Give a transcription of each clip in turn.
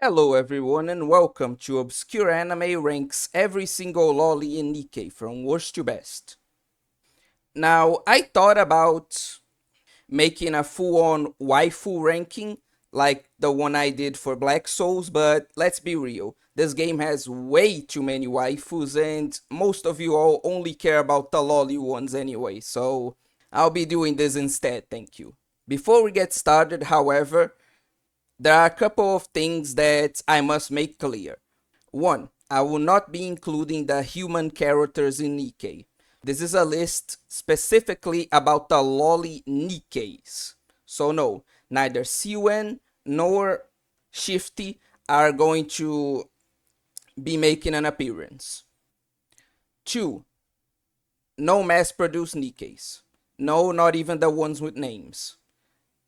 Hello everyone and welcome to Obscure Anime ranks every single loli in Nikke from worst to best. Now, I thought about making a full-on waifu ranking like the one I did for Black Souls, but let's be real, this game has way too many waifus and most of you all only care about the loli ones anyway, so I'll be doing this instead, thank you. Before we get started, however, there are a couple of things that I must make clear. One, I will not be including the human characters in Nikke. This is a list specifically about the loli Nikkes. So no, neither Siwen nor Shifty are going to be making an appearance. Two, no mass-produced Nikkes. No, not even the ones with names.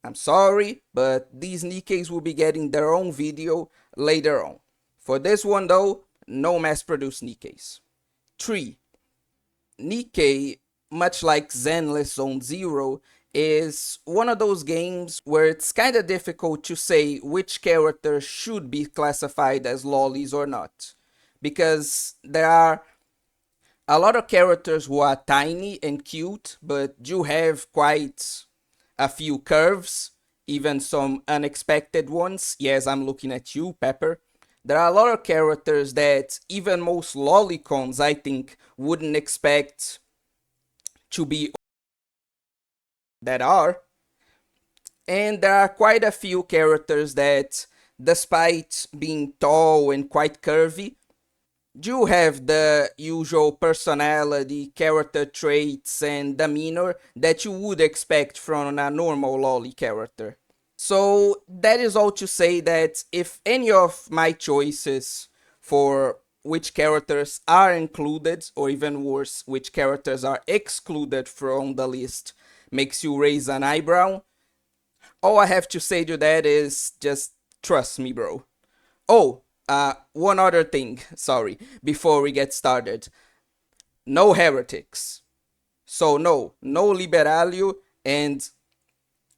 I'm sorry, but these Nikkes will be getting their own video later on. For this one though, no mass-produced Nikkes. 3. Nikke, much like Zenless Zone Zero, is one of those games where it's kinda difficult to say which character should be classified as lolis or not. Because there are a lot of characters who are tiny and cute, but do have quite a few curves, even some unexpected ones. Yes, I'm looking at you, Pepper. There are a lot of characters that even most lolicons, I think, wouldn't expect to be that are. And there are quite a few characters that, despite being tall and quite curvy, do have the usual personality, character traits, and demeanor that you would expect from a normal loli character. So that is all to say that if any of my choices for which characters are included, or even worse, which characters are excluded from the list, makes you raise an eyebrow, all I have to say to that is just trust me, bro. Oh, one other thing, sorry, before we get started. No heretics. So no Liberalio and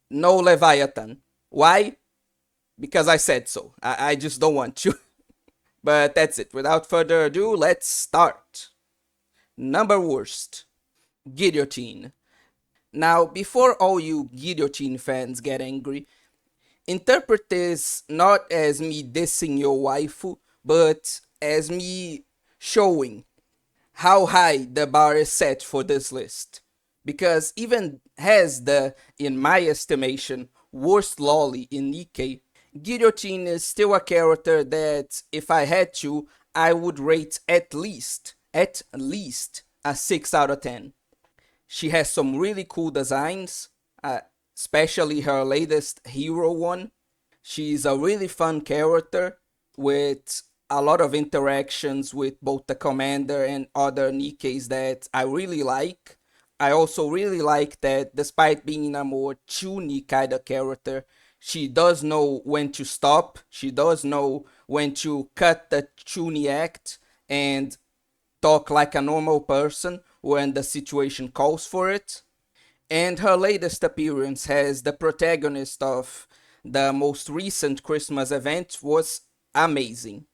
no Leviathan. Why? Because I said so. I just don't want to. But that's it. Without further ado, let's start. Number worst, Guillotine. Now, before all you Guillotine fans get angry, interpret this not as me dissing your waifu, but as me showing how high the bar is set for this list. Because even has the, in my estimation, worst loli in Nikke, Guillotine is still a character that, if I had to, I would rate at least a 6 out of 10. She has some really cool designs, especially her latest hero one. She's a really fun character with a lot of interactions with both the commander and other Nikkes that I really like. I also really like that despite being a more chuny kind of character, she does know when to stop, she does know when to cut the chuny act and talk like a normal person when the situation calls for it. And her latest appearance as the protagonist of the most recent Christmas event was amazing.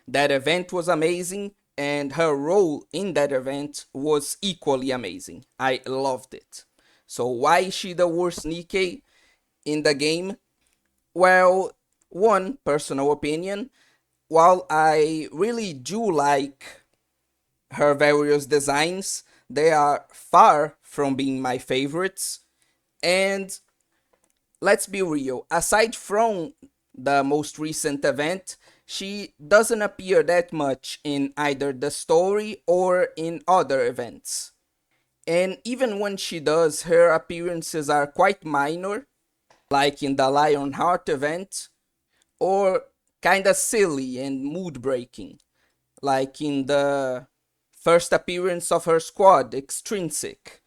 That event was amazing, and her role in that event was equally amazing. I loved it. So, why is she the worst Nikke in the game? Well, one personal opinion, while I really do like her various designs, they are far from being my favorites. And let's be real, aside from the most recent event, she doesn't appear that much in either the story or in other events. And even when she does, her appearances are quite minor, like in the Lionheart event, or kinda silly and mood breaking, like in the first appearance of her squad, Extrinsic,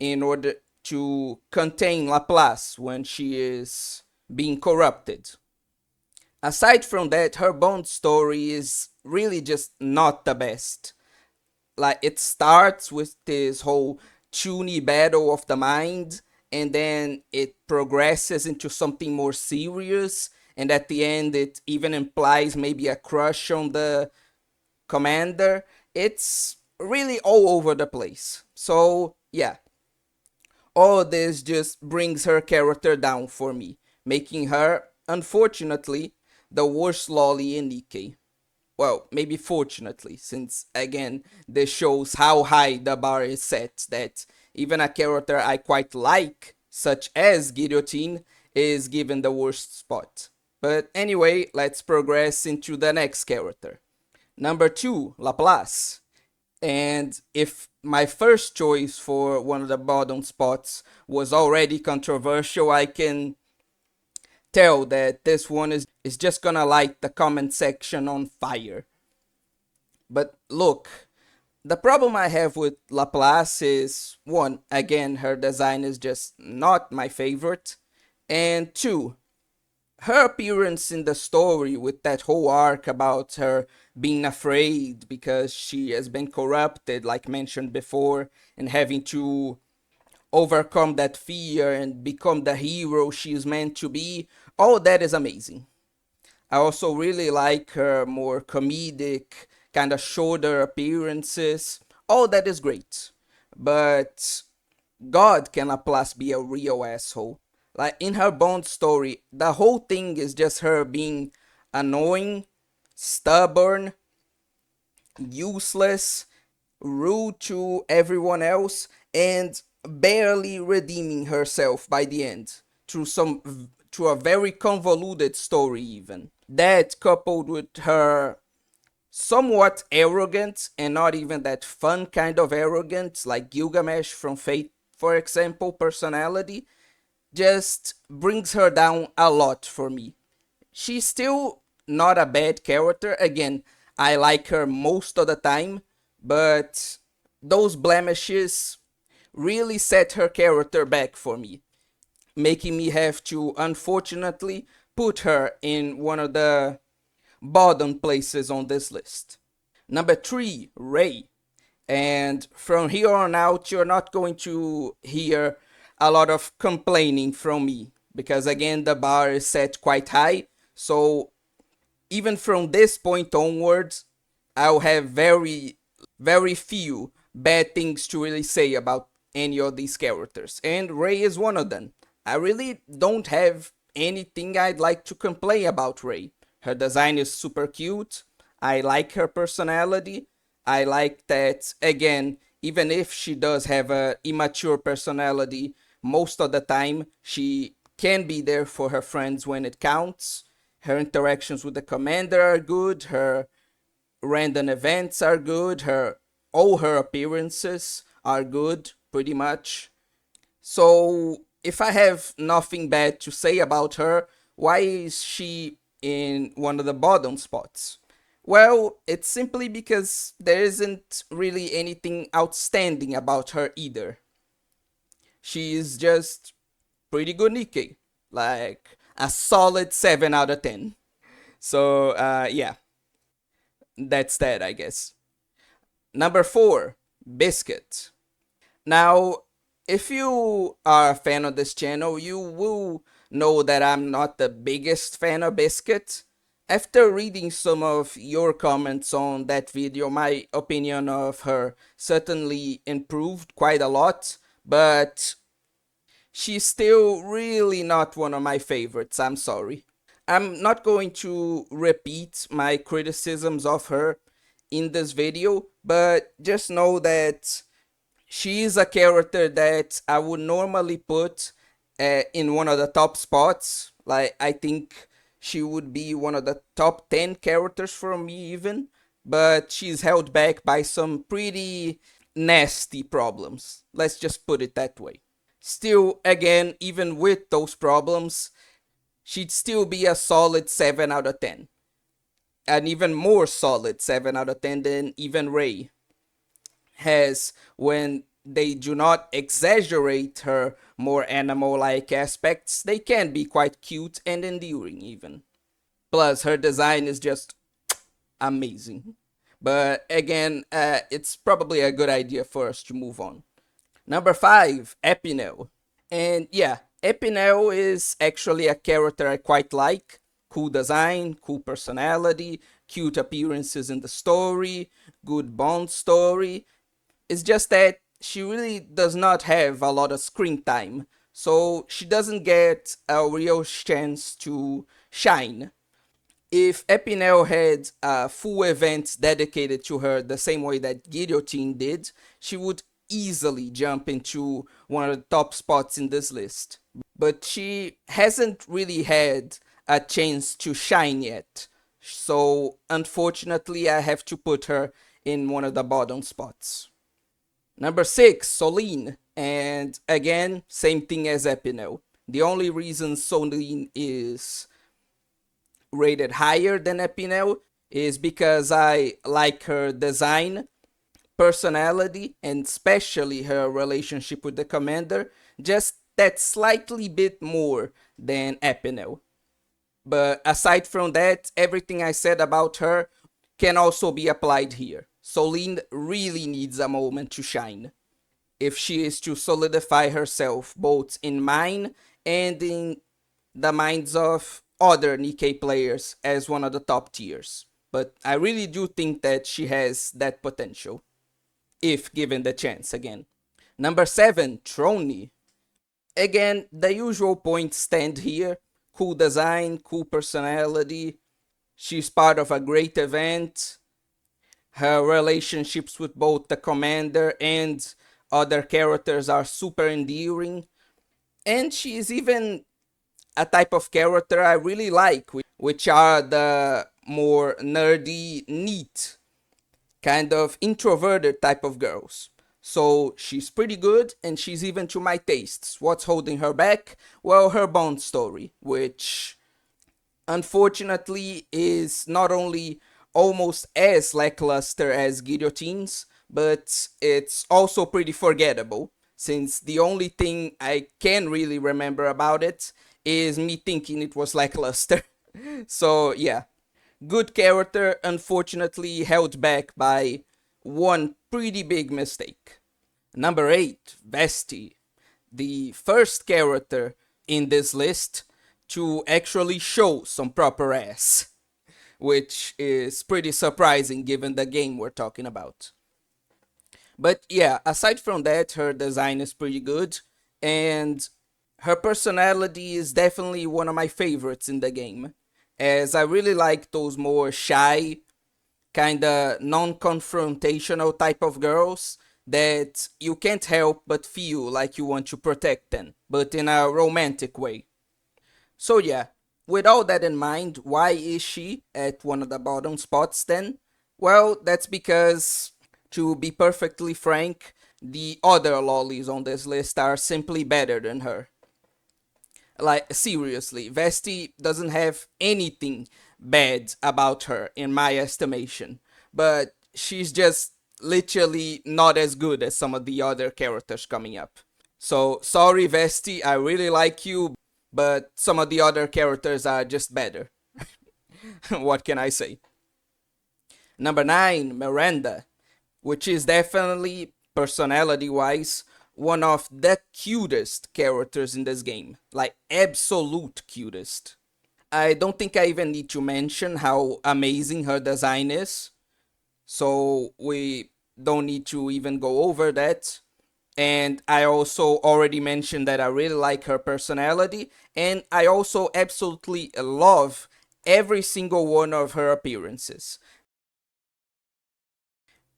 in order to contain Laplace when she is being corrupted. Aside from that, her Bond story is really just not the best. Like, it starts with this whole chuny battle of the mind, and then it progresses into something more serious, and at the end it even implies maybe a crush on the commander. It's really all over the place. So, yeah, all this just brings her character down for me, making her, unfortunately, the worst Loli in Nikke. Well, maybe fortunately, since again, this shows how high the bar is set, that even a character I quite like, such as Guillotine, is given the worst spot. But anyway, let's progress into the next character. Number 2, Laplace. And if my first choice for one of the bottom spots was already controversial, I can tell that this one is just gonna light the comment section on fire. But look, the problem I have with Laplace is one, again, her design is just not my favorite. And two, her appearance in the story with that whole arc about her being afraid because she has been corrupted, like mentioned before, and having to overcome that fear and become the hero she is meant to be, all that is amazing. I also really like her more comedic, kind of shorter appearances. All that is great. But God can Laplace be a real asshole. Like in her Bond story, the whole thing is just her being annoying, stubborn, useless, rude to everyone else, and barely redeeming herself by the end through a very convoluted story even. That coupled with her somewhat arrogant and not even that fun kind of arrogance like Gilgamesh from Fate, for example, personality, just brings her down a lot for me. She's still not a bad character. Again, I like her most of the time, but those blemishes really set her character back for me, making me have to unfortunately put her in one of the bottom places on this list. Number 3, Ray. And from here on out, you're not going to hear a lot of complaining from me because, again, the bar is set quite high. So, even from this point onwards, I'll have very few bad things to really say about any of these characters. And Ray is one of them. I really don't have anything I'd like to complain about Ray. Her design is super cute. I like her personality. I like that, again, even if she does have a immature personality, most of the time she can be there for her friends when it counts. Her interactions with the commander are good. Her random events are good. Her all her appearances are good, pretty much. So if I have nothing bad to say about her, why is she in one of the bottom spots? Well, it's simply because there isn't really anything outstanding about her either. She is just pretty good Nikke. Like a solid 7 out of 10. So, yeah, that's that, I guess. Number 4, Biscuit. Now, if you are a fan of this channel, you will know that I'm not the biggest fan of Biscuit. After reading some of your comments on that video, my opinion of her certainly improved quite a lot, but she's still really not one of my favorites, I'm sorry. I'm not going to repeat my criticisms of her in this video, but just know that she is a character that I would normally put in one of the top spots. Like, I think she would be one of the top 10 characters for me, even. But she's held back by some pretty nasty problems. Let's just put it that way. Still, again, even with those problems, she'd still be a solid 7 out of 10. An even more solid 7 out of 10 than even Ray has when they do not exaggerate her more animal like aspects. They can be quite cute and endearing, even. Plus, her design is just amazing. But again, it's probably a good idea for us to move on. Number 5, Epinel. And yeah, Epinel is actually a character I quite like. Cool design, cool personality, cute appearances in the story, good Bond story. It's just that she really does not have a lot of screen time, so she doesn't get a real chance to shine. If Epinel had a full event dedicated to her the same way that Guillotine did, she would easily jump into one of the top spots in this list. But she hasn't really had a chance to shine yet. So unfortunately, I have to put her in one of the bottom spots. Number 6, Soline. And again, same thing as Epinel. The only reason Soline is rated higher than Epinel is because I like her design, personality, and especially her relationship with the commander, just that slightly bit more than Epinel. But aside from that, everything I said about her can also be applied here. Soline really needs a moment to shine if she is to solidify herself both in mine and in the minds of other Nikke players as one of the top tiers. But I really do think that she has that potential, if given the chance again. Number 7, Trony. Again, the usual points stand here. Cool design, cool personality. She's part of a great event. Her relationships with both the commander and other characters are super endearing. And she is even a type of character I really like, which are the more nerdy, neat, kind of introverted type of girls. So she's pretty good and she's even to my tastes. What's holding her back? Well, her Bond story, which unfortunately is not only almost as lackluster as Guillotine's, but it's also pretty forgettable, since the only thing I can really remember about it is me thinking it was lackluster. So yeah, good character, unfortunately held back by one pretty big mistake. Number 8, Vesti, the first character in this list to actually show some proper ass, which is pretty surprising given the game we're talking about. But yeah, aside from that, her design is pretty good, and her personality is definitely one of my favorites in the game, as I really like those more shy, kinda non confrontational type of girls that you can't help but feel like you want to protect them, but in a romantic way. So yeah, with all that in mind, why is she at one of the bottom spots then? Well, that's because, to be perfectly frank, the other lolis on this list are simply better than her. Like, seriously, Vesti doesn't have anything bad about her, in my estimation. But she's just literally not as good as some of the other characters coming up. So, sorry, Vesti, I really like you, but some of the other characters are just better. What can I say? Number 9, Miranda, which is definitely, personality wise, one of the cutest characters in this game. Like, absolute cutest. I don't think I even need to mention how amazing her design is, so we don't need to even go over that. And I also already mentioned that I really like her personality, and I also absolutely love every single one of her appearances,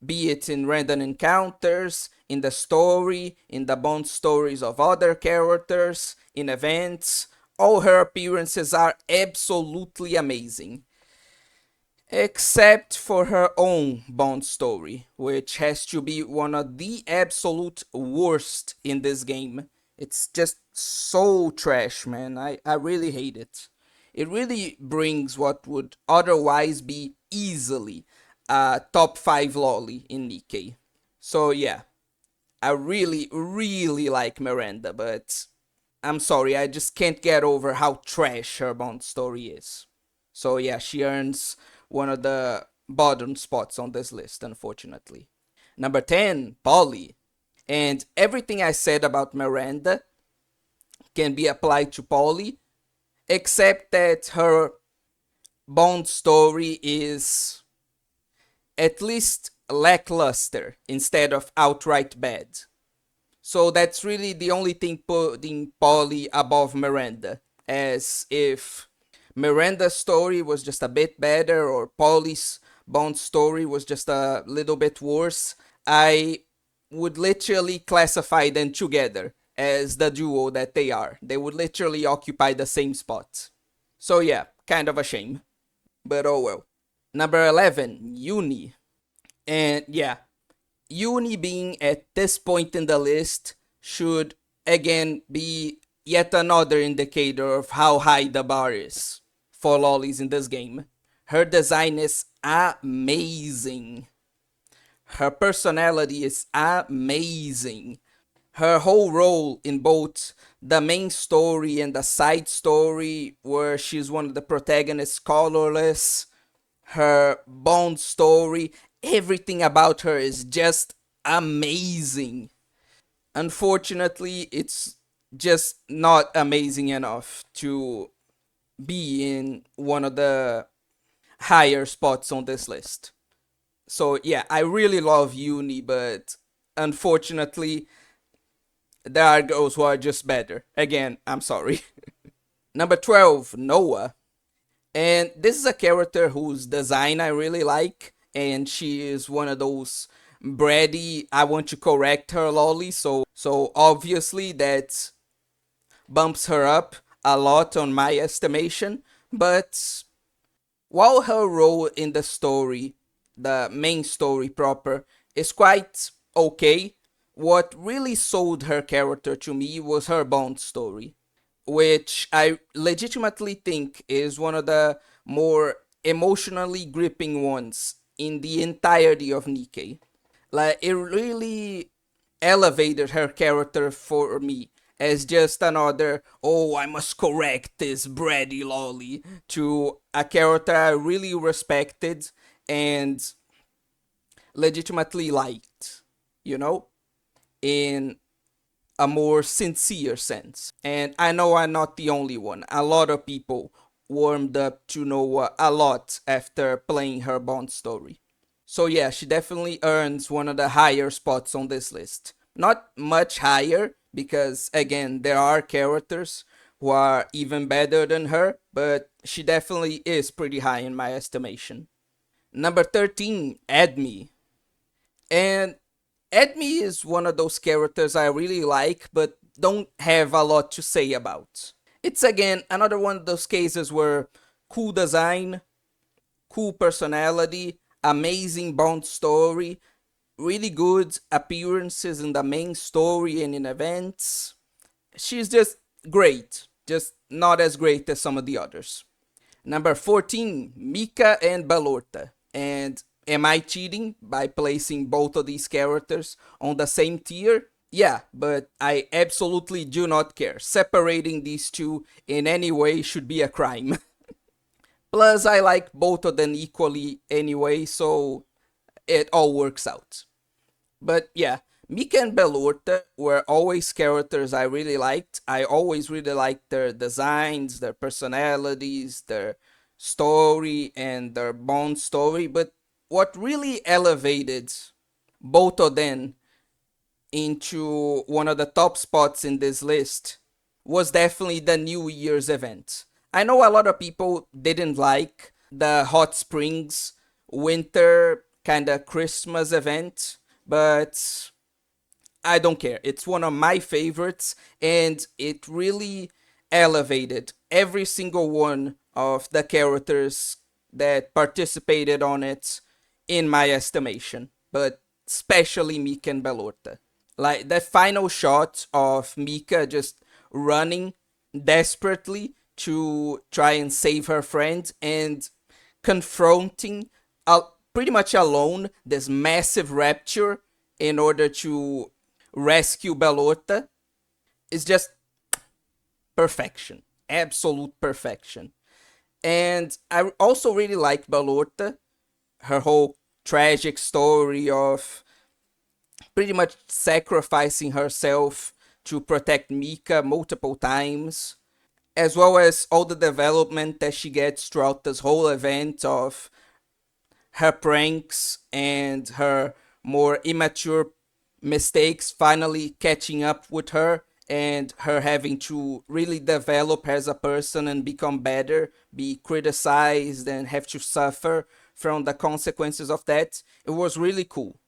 be it in random encounters, in the story, in the Bond stories of other characters, in events. All her appearances are absolutely amazing. Except for her own Bond story, which has to be one of the absolute worst in this game. It's just so trash, man. I really hate it. It really brings what would otherwise be easily a top 5 lolly in Nikke. So yeah, I really, really like Miranda, but I'm sorry, I just can't get over how trash her Bond story is. So yeah, she earns one of the bottom spots on this list, unfortunately. Number 10, Polly. And everything I said about Miranda can be applied to Polly, except that her Bond's story is at least lackluster instead of outright bad. So that's really the only thing putting Polly above Miranda, as if Miranda's story was just a bit better or Polly's Bond story was just a little bit worse. I would literally classify them together as the duo that they are. They would literally occupy the same spot. So yeah, kind of a shame. But oh well. Number 11, Uni. And yeah, Uni being at this point in the list should again be yet another indicator of how high the bar is for lolis in this game. Her design is amazing. Her personality is amazing. Her whole role in both the main story and the side story, where she's one of the protagonists, colorless, her Bond story, everything about her is just amazing. Unfortunately, it's just not amazing enough to be in one of the higher spots on this list. So yeah, I really love Uni, but unfortunately, there are girls who are just better. Again, I'm sorry. Number 12, Noah. And this is a character whose design I really like, and she is one of those bratty, I want to correct her lolly, so obviously that bumps her up a lot on my estimation. But while her role in the story, the main story proper, is quite okay, what really sold her character to me was her Bond story, which I legitimately think is one of the more emotionally gripping ones in the entirety of Nikke. Like, it really elevated her character for me as just another, oh, I must correct this bratty lolly, to a character I really respected and legitimately liked, you know, in a more sincere sense. And I know I'm not the only one. A lot of people warmed up to Noah a lot after playing her Bond story. So yeah, she definitely earns one of the higher spots on this list. Not much higher, because again, there are characters who are even better than her, but she definitely is pretty high in my estimation. Number 13, Edme. And Edme is one of those characters I really like, but don't have a lot to say about. It's again another one of those cases where cool design, cool personality, amazing Bond story, really good appearances in the main story and in events. She's just great, just not as great as some of the others. Number 14, Mika and Balorta. And am I cheating by placing both of these characters on the same tier? Yeah, but I absolutely do not care. Separating these two in any way should be a crime. Plus, I like both of them equally anyway, so it all works out. But yeah, Mika and Belorta were always characters I really liked. I always really liked their designs, their personalities, their story, and their Bond story. But what really elevated both of them into one of the top spots in this list was definitely the New Year's event. I know a lot of people didn't like the Hot Springs winter kind of Christmas event, but I don't care. It's one of my favorites, and it really elevated every single one of the characters that participated on it in my estimation, but especially Mika and Belorta. Like that final shot of Mika just running desperately to try and save her friend and confronting pretty much alone this massive rapture in order to rescue Belorta is just perfection. Absolute perfection. And I also really like Belorta, her whole tragic story of pretty much sacrificing herself to protect Mika multiple times. as well as all the development that she gets throughout this whole event of her pranks and her more immature mistakes finally catching up with her, and her having to really develop as a person and become better, be criticized and have to suffer from the consequences of that. It was really cool.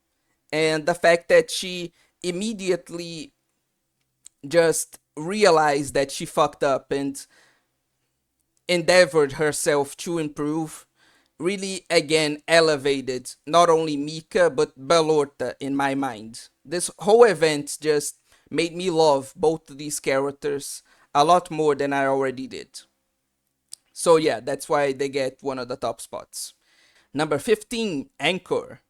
And the fact that she immediately just realized that she fucked up and endeavored herself to improve really again elevated not only Mika but Belorta in my mind. This whole event just made me love both of these characters a lot more than I already did. So yeah, that's why they get one of the top spots. Number 15, Anchor.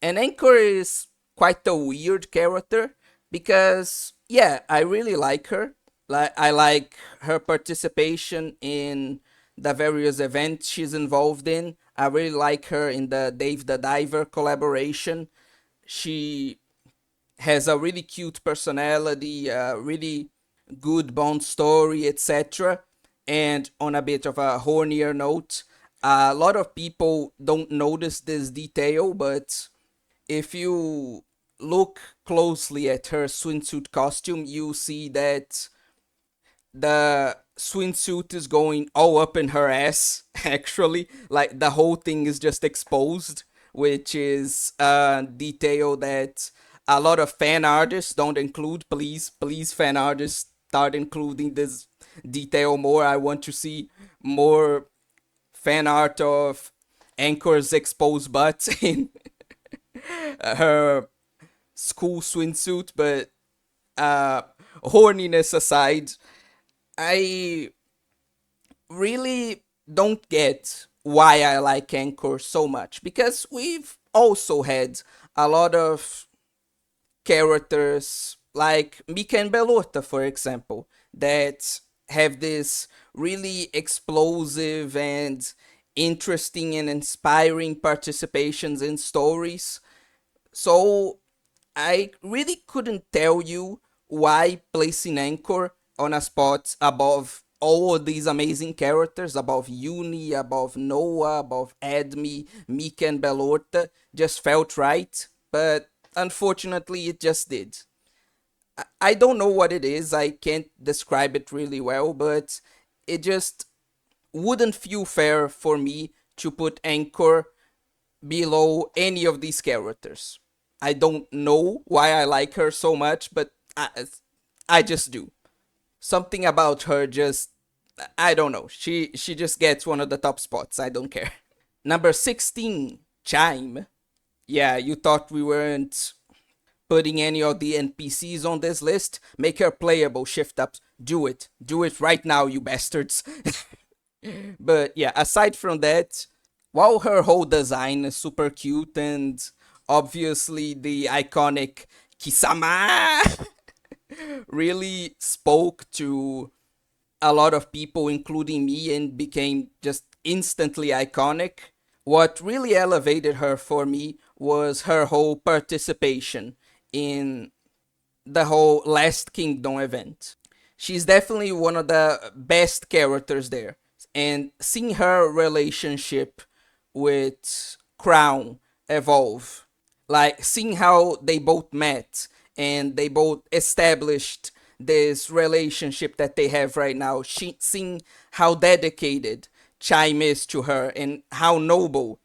And Anchor is quite a weird character because yeah, I really like her. Like I like her participation in the various events she's involved in. I really like her in the Dave the Diver collaboration. She has a really cute personality, a really good Bond story, etc. And on a bit of a hornier note, a lot of people don't notice this detail, but if you look closely at her swimsuit costume, you see that the swimsuit is going all up in her ass, actually. Like the whole thing is just exposed, which is a detail that a lot of fan artists don't include. Please, fan artists, start including this detail more. I want to see more fan art of Anchor's exposed butt in her school swimsuit, but uh, horniness aside, I really don't get why I like Anchor so much because we've also had a lot of characters like Mika and Belota, for example, that have this really explosive and interesting and inspiring participations in stories. So I really couldn't tell you why placing Anchor on a spot above all of these amazing characters, above Uni, above Noah, above Admi, Mika, and Belorta, just felt right. But unfortunately, it just did. I don't know what it is, I can't describe it really well, but it just wouldn't feel fair for me to put Anchor below any of these characters. I don't know why I like her so much, but I just do. Something about her just I don't know. She just gets one of the top spots. I don't care. Number 16, Chime. Yeah, you thought we weren't putting any of the NPCs on this list? Make her playable, shift ups. Do it. Do it right now, you bastards. But yeah, aside from that, while her whole design is super cute and obviously the iconic Kisama really spoke to a lot of people, including me, and became just instantly iconic. What really elevated her for me was her whole participation in the whole Last Kingdom event. She's definitely one of the best characters there. And seeing her relationship with Crown evolve, like seeing how they both met and they both established this relationship that they have right now, seeing how dedicated Chime is to her and how noble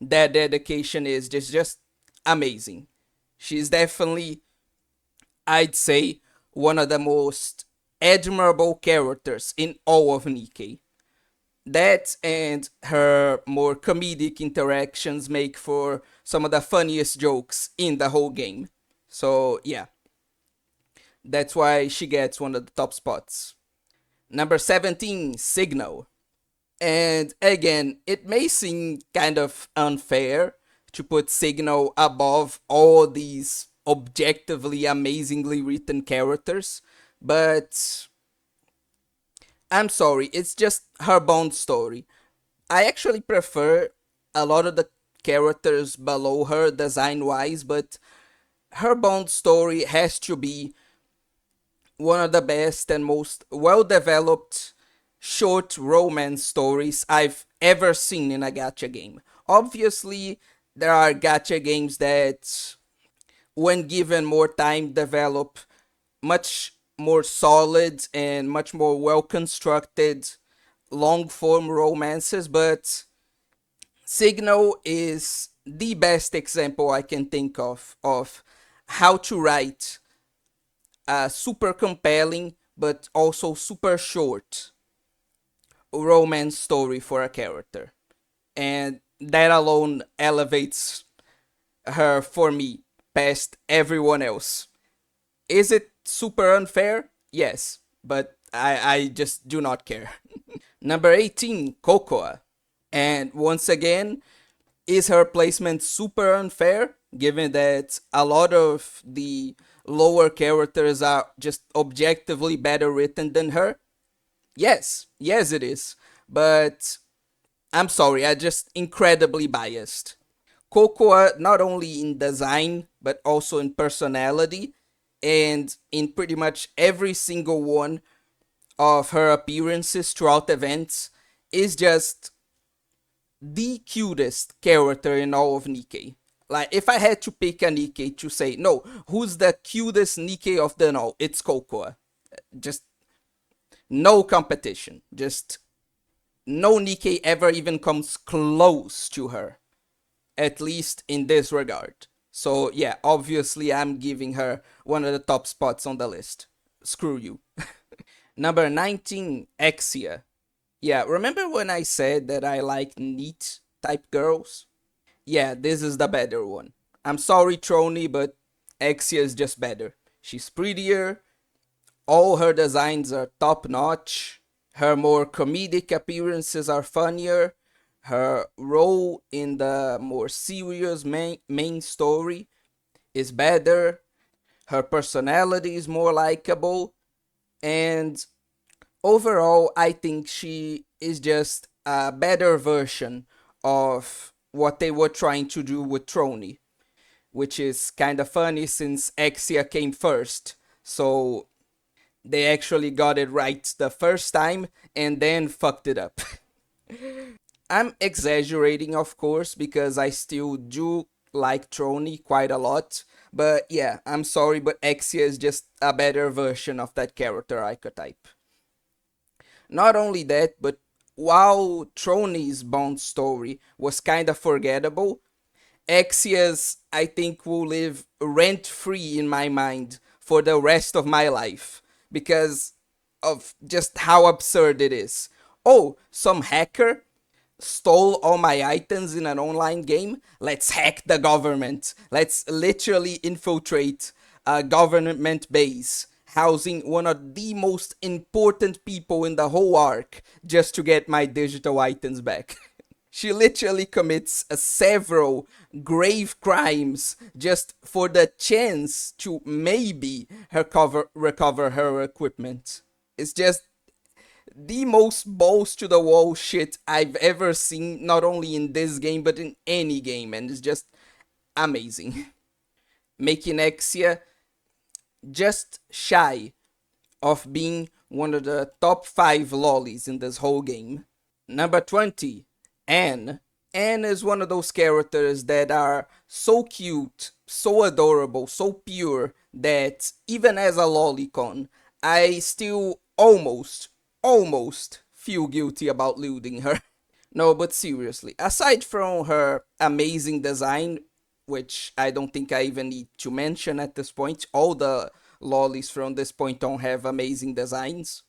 that dedication is just amazing. She's definitely, I'd say, one of the most admirable characters in all of Nikke. That and her more comedic interactions make for some of the funniest jokes in the whole game. So, yeah, that's why she gets one of the top spots. Number 17, Signal. And again, it may seem kind of unfair to put Signal above all these objectively amazingly written characters, but I'm sorry, it's just her Bond story. I actually prefer a lot of the characters below her design wise, but her Bond story has to be one of the best and most well developed short romance stories I've ever seen in a gacha game. Obviously, there are gacha games that, when given more time, develop much more solid and much more well constructed long form romances, but Signal is the best example I can think of how to write a super compelling but also super short romance story for a character. And that alone elevates her for me past everyone else. Is it super unfair? Yes, but I just do not care. Number 18, Cocoa. And once again, is her placement super unfair given that a lot of the lower characters are just objectively better written than her? Yes, yes, it is. But I'm sorry, I'm just incredibly biased. Cocoa, not only in design, but also in personality, and in pretty much every single one of her appearances throughout events, is just the cutest character in all of Nikke. Like, if I had to pick a Nikke to say, no, who's the cutest Nikke of them all? It's Cocoa. Just no competition. Just no Nikke ever even comes close to her, at least in this regard. So, yeah, obviously, I'm giving her one of the top spots on the list. Screw you. Number 19, Exia. Yeah, remember when I said that I like neat type girls? Yeah, this is the better one. I'm sorry, Trony, but Exia is just better. She's prettier, all her designs are top notch, her more comedic appearances are funnier, her role in the more serious main story is better, her personality is more likable, and overall, I think she is just a better version of what they were trying to do with Trony, which is kind of funny since Exia came first. So they actually got it right the first time and then fucked it up. I'm exaggerating, of course, because I still do like Trony quite a lot. But yeah, I'm sorry, but Exia is just a better version of that character archetype. Not only that, but while Trony's Bond story was kinda forgettable, Exia's, I think, will live rent free in my mind for the rest of my life because of just how absurd it is. Oh, some hacker stole all my items in an online game? Let's hack the government. Let's literally infiltrate a government base housing one of the most important people in the whole arc just to get my digital items back. She literally commits several grave crimes just for the chance to maybe recover her equipment. It's just the most balls to the wall shit I've ever seen, not only in this game but in any game, and it's just amazing. Making Exia just shy of being one of the top 5 lollies in this whole game. Number 20, Anne. Anne is one of those characters that are so cute, so adorable, so pure that even as a lolicon, I still almost feel guilty about looting her. No, but seriously, aside from her amazing design, which I don't think I even need to mention at this point, all the lollies from this point on have amazing designs.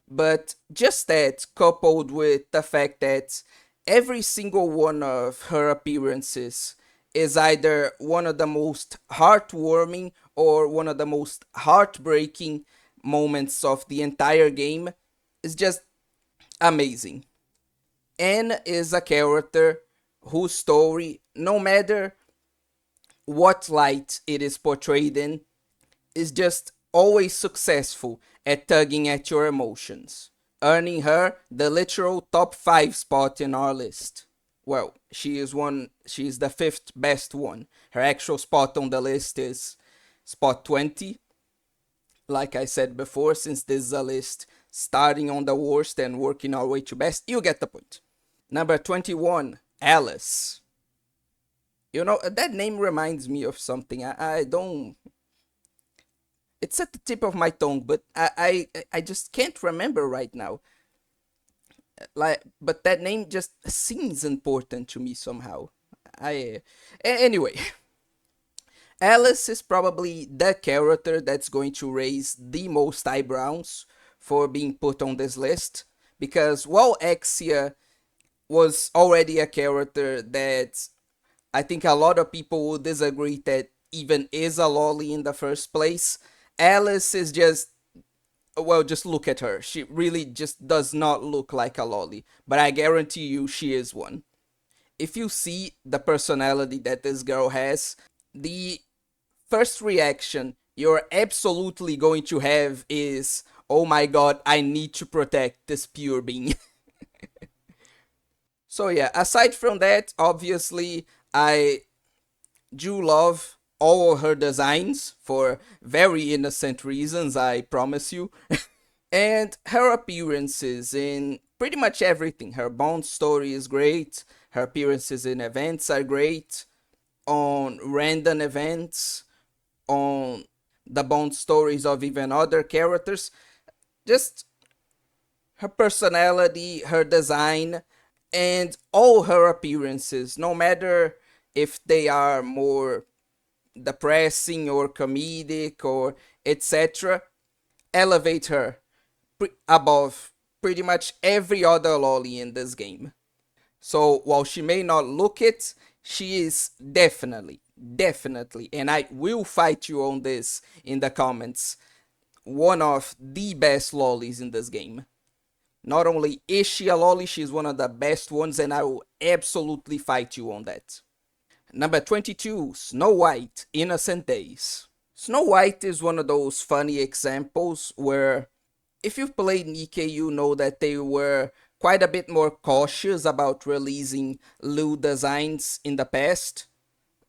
But just that, coupled with the fact that every single one of her appearances is either one of the most heartwarming or one of the most heartbreaking moments of the entire game, is just amazing. Anne is a character whose story, no matter what light it is portrayed in, is just always successful at tugging at your emotions, earning her the literal top 5 spot in our list. Well, she is the fifth best one. Her actual spot on the list is spot 20. Like I said before, since this is a list starting on the worst and working our way to best, you get the point. Number 21, Alice. You know, that name reminds me of something. I don't. It's at the tip of my tongue, but I just can't remember right now. But that name just seems important to me somehow. Anyway, Alice is probably the character that's going to raise the most eyebrows for being put on this list, because while Exia was already a character that I think a lot of people would disagree that even is a loli in the first place, Alice is just, well, just look at her. She really just does not look like a loli, but I guarantee you she is one. If you see the personality that this girl has, the first reaction you're absolutely going to have is, oh my god, I need to protect this pure being. So yeah, aside from that, obviously, I do love all of her designs for very innocent reasons, I promise you. And her appearances in pretty much everything. Her Bond story is great, her appearances in events are great, on random events, on the Bond stories of even other characters. Just her personality, her design, and all her appearances, no matter if they are more depressing or comedic or etc., elevate her above pretty much every other loli in this game. So while she may not look it, she is definitely, and I will fight you on this in the comments, one of the best lolis in this game. Not only is she a loli, she's one of the best ones, and I will absolutely fight you on that. Number 22, Snow White, Innocent Days. Snow White is one of those funny examples where, if you've played Nikke, you know that they were quite a bit more cautious about releasing Lu designs in the past.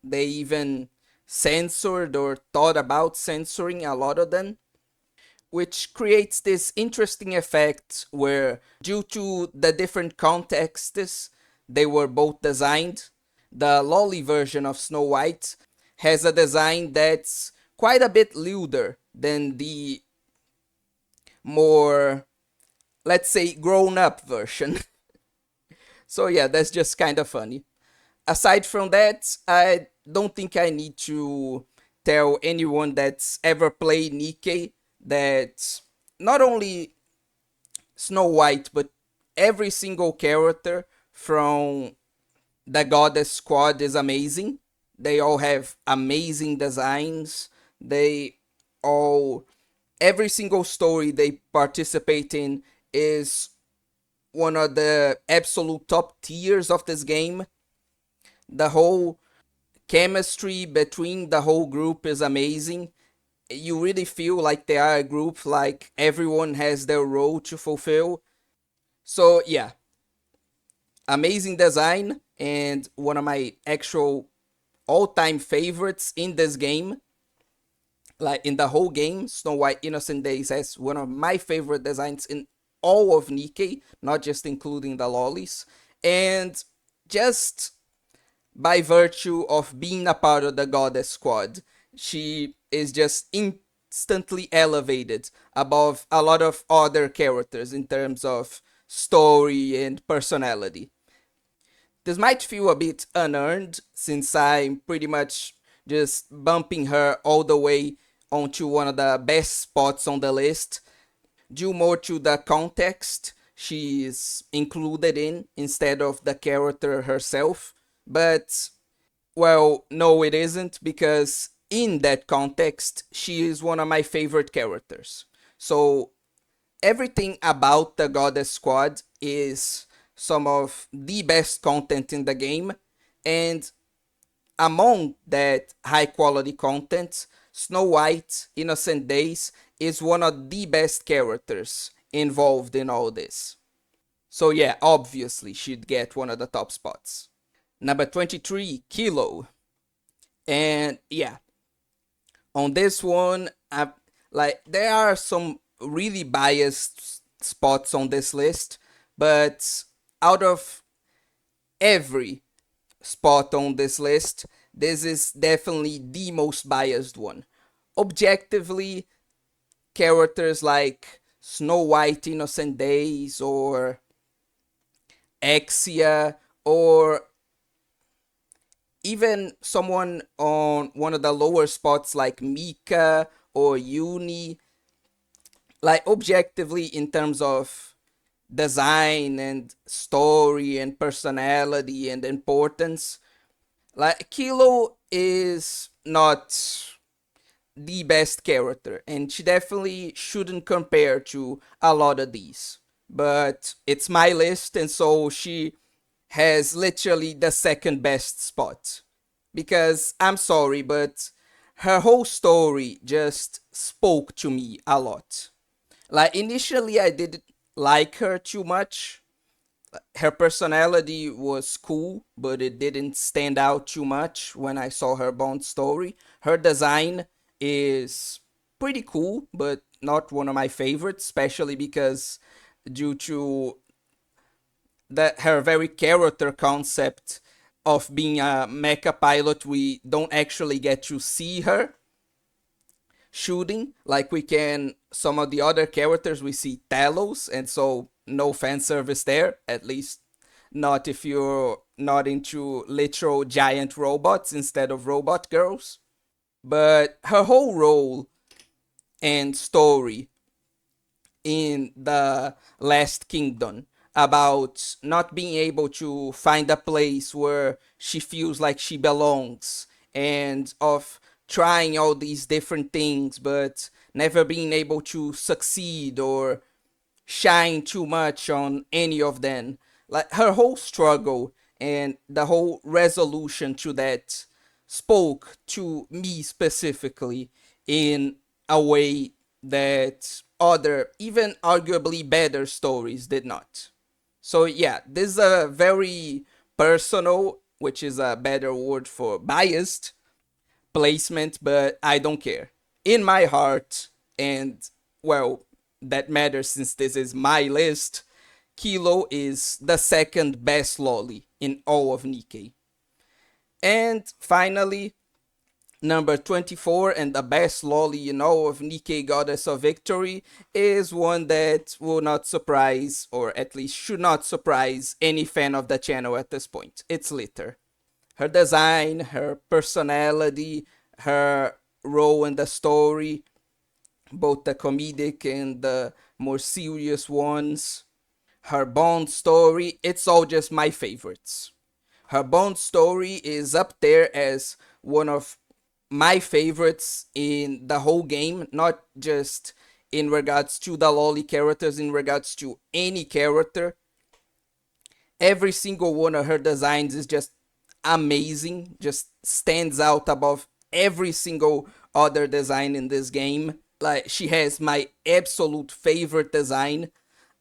They even censored or thought about censoring a lot of them, which creates this interesting effect where, due to the different contexts they were both designed, the loli version of Snow White has a design that's quite a bit lewder than the more, let's say, grown up version. So yeah, that's just kind of funny. Aside from that, I don't think I need to tell anyone that's ever played Nikke that not only Snow White, but every single character from the Goddess Squad is amazing. They all have amazing designs. They all, every single story they participate in is one of the absolute top tiers of this game. The whole chemistry between the whole group is amazing. You really feel like they are a group, like everyone has their role to fulfill. So yeah, amazing design and one of my actual all-time favorites in this game. Like in the whole game, Snow White Innocent Days has one of my favorite designs in all of Nikke, not just including the lolis. And just by virtue of being a part of the Goddess Squad, she is just instantly elevated above a lot of other characters in terms of story and personality. This might feel a bit unearned since I'm pretty much just bumping her all the way onto one of the best spots on the list, due more to the context she's included in instead of the character herself. But, well, no, it isn't, because in that context, she is one of my favorite characters. So, everything about the Goddess Squad is some of the best content in the game, and among that high quality content, Snow White Innocent Days is one of the best characters involved in all this. So yeah, obviously she'd get one of the top spots. Number 23, Kilo. And yeah, on this one, Like there are some really biased spots on this list, but out of every spot on this list, this is definitely the most biased one. Objectively, characters like Snow White Innocent Days or Exia or even someone on one of the lower spots like Mika or Uni, like objectively in terms of design and story and personality and importance, like Kilo is not the best character and she definitely shouldn't compare to a lot of these. But it's my list, and so she has literally the second best spot. Because I'm sorry, but her whole story just spoke to me a lot. Like initially I didn't like her too much. Her personality was cool, but it didn't stand out too much when I saw her Bond story. Her design is pretty cool, but not one of my favorites, especially because due to that her very character concept of being a mecha pilot, we don't actually get to see her shooting like we can some of the other characters. We see Talos, and so no fan service there, at least not if you're not into literal giant robots instead of robot girls. But her whole role and story in the Last Kingdom about not being able to find a place where she feels like she belongs, and of trying all these different things but never being able to succeed or shine too much on any of them. Like her whole struggle and the whole resolution to that spoke to me specifically in a way that other, even arguably better stories did not. So yeah, this is a very personal, which is a better word for biased placement, but I don't care. In my heart, and well, that matters since this is my list, Kilo is the second best loli in all of Nikke. And finally, number 24 and the best loli in all of Nikke Goddess of Victory is one that will not surprise, or at least should not surprise, any fan of the channel at this point. It's Litter. Her design, her personality, her role in the story, both the comedic and the more serious ones, her Bond story, it's all just my favorites. Her Bond story is up there as one of my favorites in the whole game, not just in regards to the loli characters, in regards to any character. Every single one of her designs is just amazing, just stands out above every single other design in this game. Like she has my absolute favorite design.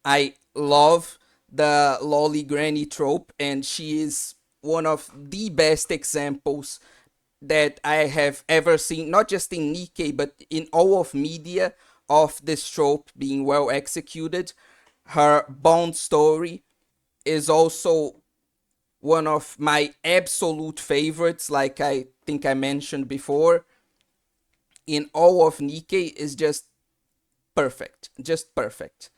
I love the loli granny trope, and she is one of the best examples that I have ever seen, not just in Nikke, but in all of media, of this trope being well executed. Her Bond story is also one of my absolute favorites, like I think I mentioned before. In all of Nikke is just perfect. Just perfect.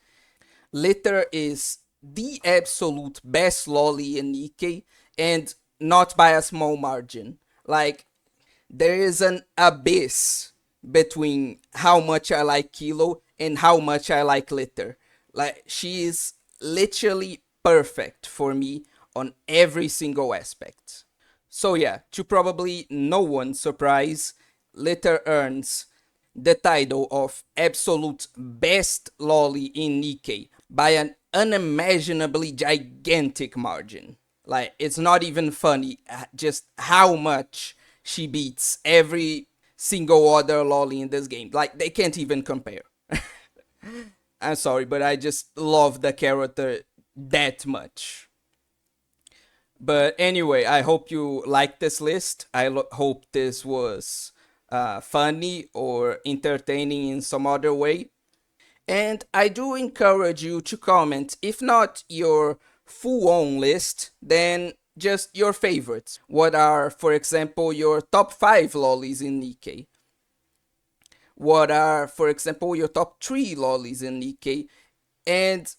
Litter is the absolute best loli in Nikke, and not by a small margin. Like, there is an abyss between how much I like Kilo and how much I like Litter. Like, she is literally perfect for me on every single aspect. So yeah, to probably no one's surprise, Litter earns the title of absolute best loli in Nikke by an unimaginably gigantic margin. Like, it's not even funny just how much she beats every single other loli in this game. Like, they can't even compare. I'm sorry, but I just love the character that much. But anyway, I hope you liked this list. I hope this was funny or entertaining in some other way. And I do encourage you to comment, if not your full on list, then just your favorites. What are, for example, your top 5 lolis in Nikke? What are, for example, your top 3 lolis in Nikke? And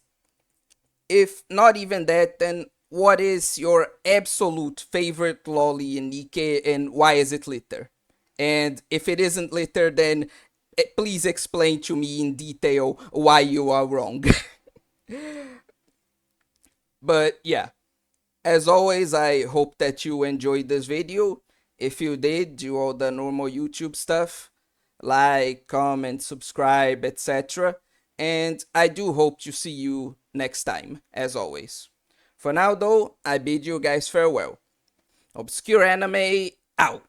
if not even that, then what is your absolute favorite loli in Nikke and why is it litter? And if it isn't litter, then please explain to me in detail why you are wrong. But yeah, as always, I hope that you enjoyed this video. If you did, do all the normal YouTube stuff, like, comment, subscribe, etc. And I do hope to see you next time, as always. For now, though, I bid you guys farewell. Obscure Anime out.